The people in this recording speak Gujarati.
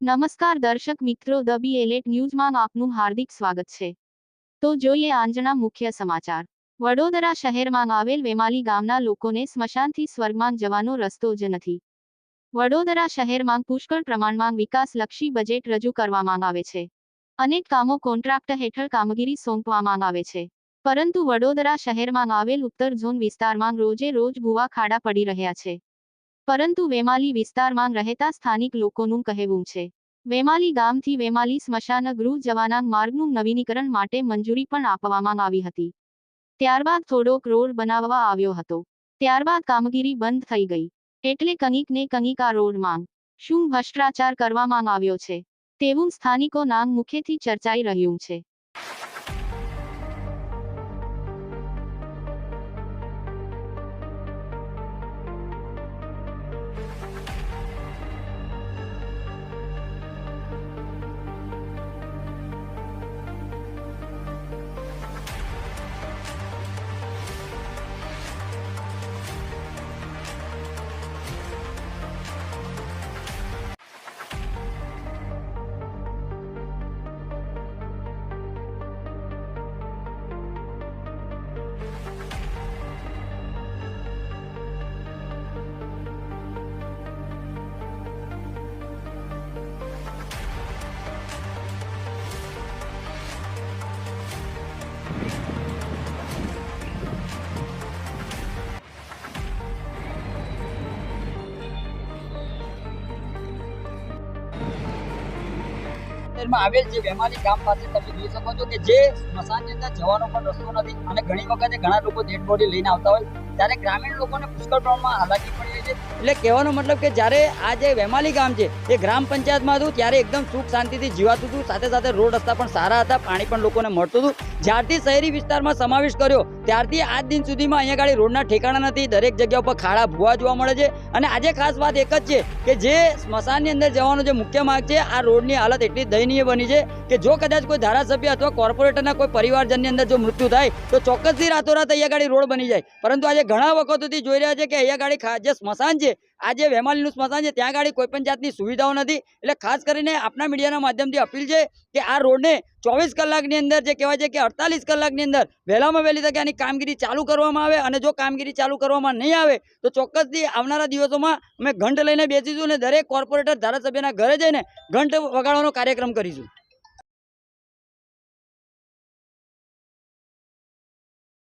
નમસ્કાર દર્શક મિત્રો, ધ બી એલેટ ન્યૂઝમાં આપનું હાર્દિક સ્વાગત છે. તો જોઈએ આજના મુખ્ય સમાચાર. વડોદરા શહેરમાં આવેલ વેમાલી ગામના લોકોને સ્મશાનથી સ્વર્ગમાં જવાનો રસ્તો જ નથી. વડોદરા શહેરમાં પુષ્કળ પ્રમાણમાં વિકાસલક્ષી બજેટ રજૂ કરવામાં આવે છે. અનેક કામો કોન્ટ્રાક્ટ હેઠળ કામગીરી સોંપવામાં આવે છે. પરંતુ વડોદરા શહેરમાં આવેલ ઉત્તર ઝોન વિસ્તારમાં રોજે રોજ ભૂવા ખાડા પડી રહ્યા છે. પરંતુ વેમાલી વિસ્તારમાં રહેતા સ્થાનિક લોકોનું કહેવું છે, વેમાલી ગામથી વેમાલી સ્મશાન ગૃહ જવાના માર્ગનું નવીનીકરણ માટે મંજૂરી પણ આપવામાં આવી હતી. ત્યારબાદ થોડોક રોડ બનાવવા આવ્યો હતો. ત્યારબાદ કામગીરી બંધ થઈ ગઈ. એટલે કંઈક ને કંઈક આ રોડમાં શું ભ્રષ્ટાચાર કરવામાં આવ્યો છે તેવું સ્થાનિકોના મુખેથી ચર્ચાઈ રહ્યું છે. માં આવેલ જે વેમાલી ગામ પાસે તમે જોઈ શકો છો કે જે સ્મશાનની અંદર જવાનો પણ રસ્તો નથી અને ઘણી વખતે ઘણા લોકો ડેડ બોડી લઈને આવતા હોય ત્યારે ગ્રામીણ લોકોને પુષ્કળ પ્રમાણમાં હાલાકી પડી રહી છે. એટલે કહેવાનો મતલબ કે જ્યારે આ જે વેમાલી ગામ છે એ ગ્રામ પંચાયતમાં હતું ત્યારે એકદમ સુખ શાંતિથી જીવાતું હતું, સાથે સાથે રોડ રસ્તા પણ સારા હતા, પાણી પણ લોકોને મળતું હતું. જ્યારથી શહેરી વિસ્તારમાં સમાવેશ કર્યો ત્યારથી આજ દિન સુધીમાં અહીંયા ગાડી રોડના ઠેકાણા નથી. દરેક જગ્યા ઉપર ખાડા ભૂવા જોવા મળે છે. અને આજે ખાસ વાત એક જ છે કે જે સ્મશાનની અંદર જવાનો જે મુખ્ય માર્ગ છે, આ રોડની હાલત એટલી દયનીય બની છે કે જો કદાચ કોઈ ધારાસભ્ય અથવા કોર્પોરેટરના કોઈ પરિવારજનની અંદર જો મૃત્યુ થાય તો ચોક્કસથી રાતોરાત અહીંયા ગાડી રોડ બની જાય. પરંતુ આજે ઘણા વખતોથી જોઈ રહ્યા છે કે અહીંયા ગાડી જે સ્મશાન છે, આ જે વેમાલીનું સ્મશાન છે, ત્યાં ગાડી કોઈ પણ જાતની સુવિધાઓ નથી. એટલે ખાસ કરીને આપણા મીડિયાના માધ્યમથી અપીલ છે કે આ રોડને 24 કલાકની અંદર જે કહેવાય છે કે 48 કલાકની અંદર વહેલામાં વહેલી તકે આની કામગીરી ચાલુ કરવામાં આવે. અને જો કામગીરી ચાલુ કરવામાં નહીં આવે તો ચોક્કસથી આવનારા દિવસોમાં અમે ઘંટ લઈને બેસીશું અને દરેક કોર્પોરેટર ધારાસભ્યના ઘરે જઈને ઘંટ વગાડવાનો કાર્યક્રમ કરીશું.